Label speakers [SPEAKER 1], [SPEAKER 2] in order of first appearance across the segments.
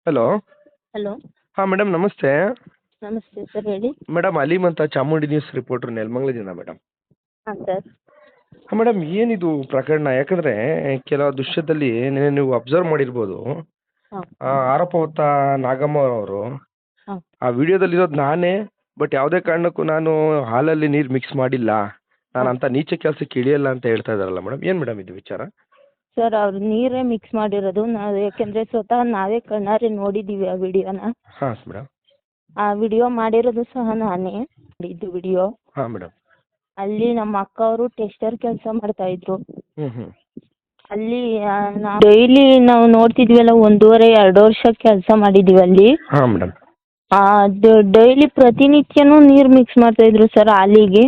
[SPEAKER 1] Hello.
[SPEAKER 2] Hello.
[SPEAKER 1] ಹಾಂ madam ನಮಸ್ತೆ.
[SPEAKER 2] ನಮಸ್ತೆ ಸರ್, ಹೇಳಿ.
[SPEAKER 1] ಮೇಡಮ್ ಅಲೀಮ್ ಅಂತ ಚಾಮುಂಡಿ ನ್ಯೂಸ್ ರಿಪೋರ್ಟ್ರು ನೆಲಮಂಗಲದಿಂದ ಮೇಡಮ್.
[SPEAKER 2] ಹಾಂ ಸರ್.
[SPEAKER 1] ಹಾಂ ಮೇಡಮ್, ಏನಿದು ಪ್ರಕರಣ? ಯಾಕಂದರೆ ಕೆಲವು ದೃಶ್ಯದಲ್ಲಿ ನೀವು ಅಬ್ಸರ್ವ್ ಮಾಡಿರ್ಬೋದು.
[SPEAKER 2] ಹಾಂ
[SPEAKER 1] ಆರೋಪ ಹೊತ್ತ ನಾಗಮ್ಮ ಅವರು
[SPEAKER 2] ಹಾಂ
[SPEAKER 1] ಆ ವಿಡಿಯೋದಲ್ಲಿರೋದು ನಾನೇ, ಬಟ್ ಯಾವುದೇ ಕಾರಣಕ್ಕೂ ನಾನು ಹಾಲಲ್ಲಿ ನೀರು ಮಿಕ್ಸ್ ಮಾಡಿಲ್ಲ, ನಾನು
[SPEAKER 2] ಹಾಂ
[SPEAKER 1] ಅಂತ ನೀಚ ಕೆಲಸಕ್ಕೆ ಇಳಿಯಲ್ಲ ಅಂತ ಹೇಳ್ತಾ ಇದ್ದಾರಲ್ಲ ಮೇಡಮ್, ಏನು ಮೇಡಮ್ ಇದು ವಿಚಾರ?
[SPEAKER 2] ಸರ್, ಅವ್ರು ನೀರೇ ಮಿಕ್ಸ್ ಮಾಡಿರೋದು. ನಾವು ಯಾಕೆಂದರೆ ಸ್ವತಃ ನಾವೇ ಕಣ್ಣಾರೆ ನೋಡಿದ್ದೀವಿ ಆ ವಿಡಿಯೋನ.
[SPEAKER 1] ಹಾಂ ಮೇಡಮ್.
[SPEAKER 2] ಆ ವಿಡಿಯೋ ಮಾಡಿರೋದು ಸಹ ನಾನೇ ಇದು ವಿಡಿಯೋ.
[SPEAKER 1] ಹಾಂ ಮೇಡಮ್.
[SPEAKER 2] ಅಲ್ಲಿ ನಮ್ಮ ಅಕ್ಕ ಅವರು ಟೆಸ್ಟರ್ ಕೆಲಸ ಮಾಡ್ತಾಯಿದ್ರು.
[SPEAKER 1] ಹ್ಞೂ.
[SPEAKER 2] ಅಲ್ಲಿ ನಾವು ಡೈಲಿ ನಾವು ನೋಡ್ತಿದ್ವಲ್ಲ, 1.5-2 ವರ್ಷ ಕೆಲಸ ಮಾಡಿದ್ದೀವಿ ಅಲ್ಲಿ.
[SPEAKER 1] ಹಾಂ ಮೇಡಮ್.
[SPEAKER 2] ಅದು ಡೈಲಿ ಪ್ರತಿನಿತ್ಯನೂ ನೀರು ಮಿಕ್ಸ್ ಮಾಡ್ತಾಯಿದ್ರು ಸರ್ ಹಾಲಿಗೆ.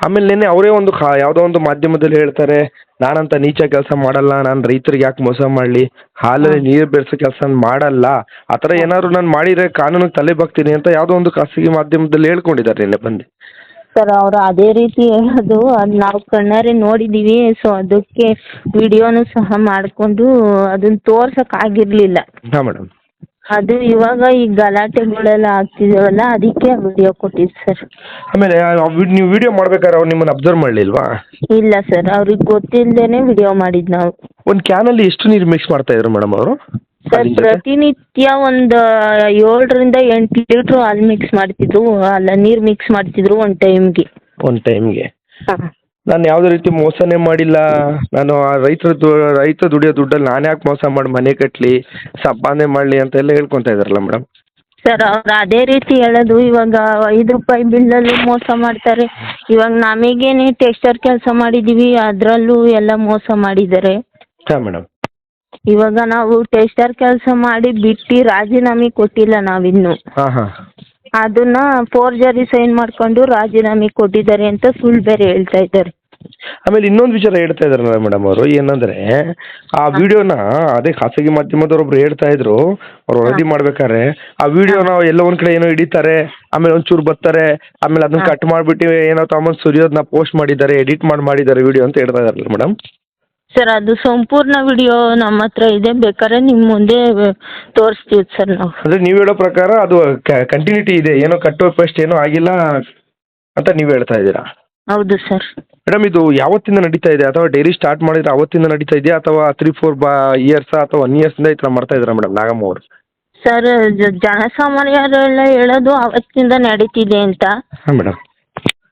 [SPEAKER 1] ಆಮೇಲೆ ನಿನ್ನೆ ಅವರೇ ಒಂದು ಯಾವುದೋ ಒಂದು ಮಾಧ್ಯಮದಲ್ಲಿ ಹೇಳ್ತಾರೆ, ನಾನಂತ ನೀಚ ಕೆಲಸ ಮಾಡಲ್ಲ, ನಾನು ರೈತರಿಗೆ ಯಾಕೆ ಮೋಸ ಮಾಡಲಿ, ಹಾಲಲ್ಲಿ ನೀರು ಬೆರೆಸೋ ಕೆಲಸ ಮಾಡಲ್ಲ, ಆ ಥರ ಏನಾದ್ರು ನಾನು ಮಾಡಿದರೆ ಕಾನೂನಿಗೆ ತಲೆ ಬಾಗ್ತೀನಿ ಅಂತ ಯಾವುದೋ ಒಂದು ಖಾಸಗಿ ಮಾಧ್ಯಮದಲ್ಲಿ ಹೇಳ್ಕೊಂಡಿದ್ದಾರೆ ನಿನ್ನೆ ಬಂದು.
[SPEAKER 2] ಸರ್, ಅವರು ಅದೇ ರೀತಿ ಹೇಳೋದು, ಅದು ನಾವು ಕಣ್ಣಾರೆ ನೋಡಿದ್ದೀವಿ. ಸೊ ಅದಕ್ಕೆ ವಿಡಿಯೋನು ಸಹ ಮಾಡಿಕೊಂಡು ಅದನ್ನು ತೋರ್ಸೋಕ್ಕಾಗಿರಲಿಲ್ಲ.
[SPEAKER 1] ಹಾಂ ಮೇಡಮ್.
[SPEAKER 2] ಅದು ಇವಾಗ ಈ ಗಲಾಟೆಗಳೆಲ್ಲ ಆಗ್ತಿದಾವಲ್ಲ, ಅದಕ್ಕೆ ವಿಡಿಯೋ ಕೊಟ್ಟಿದ್ದು ಸರ್.
[SPEAKER 1] ಆಮೇಲೆ ನೀವು ವಿಡಿಯೋ ಮಾಡ್ಬೇಕಾದ್ರೆ ಅವ್ರು ನಿಮ್ಮನ್ನು ಅಬ್ಸರ್ವ್ ಮಾಡಲಿಲ್ವಾ?
[SPEAKER 2] ಇಲ್ಲ ಸರ್, ಅವ್ರಿಗೆ ಗೊತ್ತಿಲ್ಲದೇನೆ ವಿಡಿಯೋ ಮಾಡಿದ್ದು ನಾವು.
[SPEAKER 1] ಒಂದು ಕ್ಯಾನಲ್ಲಿ ಎಷ್ಟು ನೀರು ಮಿಕ್ಸ್ ಮಾಡ್ತಾ ಇದ್ರು ಮೇಡಮ್ ಅವರು?
[SPEAKER 2] ಸರ್, ಪ್ರತಿನಿತ್ಯ ಒಂದು 7-8 ಲೀಟ್ರ್ ಹಾಲು ಮಿಕ್ಸ್ ಮಾಡ್ತಿದ್ರು. ಅಲ್ಲ, ನೀರು ಮಿಕ್ಸ್ ಮಾಡ್ತಿದ್ರು ಒಂದು ಟೈಮ್ಗೆ.
[SPEAKER 1] ಒಂದು ಟೈಮ್ಗೆ?
[SPEAKER 2] ಹಾಂ.
[SPEAKER 1] ನಾನು ಯಾವುದೇ ರೀತಿ ಮೋಸನೇ ಮಾಡಿಲ್ಲ, ನಾನು ಆ ರೈತ ದುಡಿಯೋ ದುಡ್ಡಲ್ಲಿ ನಾನು ಯಾಕೆ ಮೋಸ ಮಾಡಿ ಮನೆ ಕಟ್ಟಲಿ, ಸಂಪಾದನೆ ಮಾಡಲಿ ಅಂತೆಲ್ಲ ಹೇಳ್ಕೊತಾ ಇದ್ದಾರಲ್ಲ ಮೇಡಮ್.
[SPEAKER 2] ಸರ್, ಅವ್ರು ಅದೇ ರೀತಿ ಹೇಳೋದು. ಇವಾಗ 5 ರೂಪಾಯಿ ಬಿಲ್ಲಲ್ಲೂ ಮೋಸ ಮಾಡ್ತಾರೆ. ಇವಾಗ ನಮಗೇನೆ ಟೆಸ್ಟರ್ ಕೆಲಸ ಮಾಡಿದ್ದೀವಿ, ಅದರಲ್ಲೂ ಎಲ್ಲ ಮೋಸ ಮಾಡಿದ್ದಾರೆ.
[SPEAKER 1] ಹಾಂ ಮೇಡಮ್.
[SPEAKER 2] ಇವಾಗ ನಾವು ಟೆಸ್ಟರ್ ಕೆಲಸ ಮಾಡಿ ಬಿಟ್ಟು ರಾಜೀನಾಮೆ ಕೊಟ್ಟಿಲ್ಲ ನಾವಿನ್ನು.
[SPEAKER 1] ಹಾಂ ಹಾಂ.
[SPEAKER 2] ಅದನ್ನ ಫೋರ್ಜರಿ ಸೈನ್ ಮಾಡ್ಕೊಂಡು ರಾಜೀನಾಮೆ ಕೊಟ್ಟಿದ್ದಾರೆ ಅಂತ ಸುಳ್ಳು ಬೇರೆ ಹೇಳ್ತಾ ಇದ್ದಾರೆ.
[SPEAKER 1] ಆಮೇಲೆ ಇನ್ನೊಂದು ವಿಚಾರ ಹೇಳ್ತಾ ಇದ್ದಾರೆ ಮೇಡಮ್ ಅವರು, ಏನಂದರೆ ಆ ವಿಡಿಯೋನ ಅದೇ ಖಾಸಗಿ ಮಾಧ್ಯಮದವ್ರೊಬ್ರು ಹೇಳ್ತಾ ಇದ್ರು, ಅವ್ರು ವರದಿ ಮಾಡ್ಬೇಕಾದ್ರೆ ಆ ವಿಡಿಯೋನ ಎಲ್ಲೋ ಒಂದು ಕಡೆ ಏನೋ ಹಿಡಿತಾರೆ, ಆಮೇಲೆ ಒಂಚೂರು ಬರ್ತಾರೆ, ಆಮೇಲೆ ಅದನ್ನ ಕಟ್ ಮಾಡಿಬಿಟ್ಟು ಏನೋ ತಮ್ಮನ್ನು ಸುರಿಯೋದನ್ನ ಪೋಸ್ಟ್ ಮಾಡಿದ್ದಾರೆ, ಎಡಿಟ್ ಮಾಡಿದ್ದಾರೆ ವಿಡಿಯೋ ಅಂತ ಹೇಳ್ತಾ ಇದಾರಲ್ಲ ಮೇಡಮ್.
[SPEAKER 2] ಸರ್, ಅದು ಸಂಪೂರ್ಣ ವಿಡಿಯೋ ನಮ್ಮ ಹತ್ರ ಇದೆ, ಬೇಕಾದ್ರೆ ನಿಮ್ಮ ಮುಂದೆ ತೋರಿಸ್ತೀವಿ ಸರ್ ನಾವು.
[SPEAKER 1] ಅಂದರೆ ನೀವು ಹೇಳೋ ಪ್ರಕಾರ ಅದು ಕಂಟಿನ್ಯೂಟಿ ಇದೆ, ಏನೋ ಕಟ್ಟೋ ಪೇಸ್ಟ್ ಏನೋ ಆಗಿಲ್ಲ ಅಂತ ನೀವು ಹೇಳ್ತಾ ಇದ್ದೀರಾ?
[SPEAKER 2] ಹೌದು ಸರ್.
[SPEAKER 1] ಮೇಡಮ್, ಇದು ಯಾವತ್ತಿಂದ ನಡೀತಾ ಇದೆ, ಅಥವಾ ಡೈಲಿ ಸ್ಟಾರ್ಟ್ ಮಾಡಿದ್ರೆ ಅವತ್ತಿಂದ ನಡೀತಾ ಇದೆಯಾ, ಅಥವಾ 3-4 ಇಯರ್ಸ್ ಅಥವಾ 1 ಇಯರ್ಸಿಂದ ಈ ಥರ ಮಾಡ್ತಾ ಇದ್ದೀರಾ ಮೇಡಮ್ ನಾಗಮ್ಮ ಅವರು?
[SPEAKER 2] ಸರ್, ಜನಸಾಮಾನ್ಯರೆಲ್ಲ ಹೇಳೋದು ಅವತ್ತಿಂದ ನಡೀತಿದೆ ಅಂತ.
[SPEAKER 1] ಹಾಂ ಮೇಡಮ್.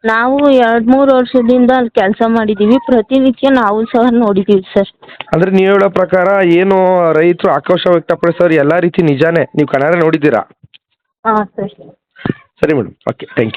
[SPEAKER 2] ನಾವು 2-3 ವರ್ಷದಿಂದ ಅಲ್ಲಿ ಕೆಲಸ ಮಾಡಿದ್ದೀವಿ, ಪ್ರತಿನಿತ್ಯ ನಾವು ಸಹ ನೋಡಿದ್ದೀವಿ ಸರ್.
[SPEAKER 1] ಅಂದರೆ ನೀವು ಹೇಳೋ ಪ್ರಕಾರ ಏನು ರೈತರು ಆಕ್ರೋಶ ವ್ಯಕ್ತಪಡಿಸೋರು ಎಲ್ಲ ರೀತಿ ನಿಜಾನೇ, ನೀವು ಕಣ್ಣಾರೆ ನೋಡಿದ್ದೀರಾ?
[SPEAKER 2] ಹಾಂ ಸರ್.
[SPEAKER 1] ಸರಿ ಮೇಡಮ್, ಓಕೆ, ಥ್ಯಾಂಕ್ ಯು.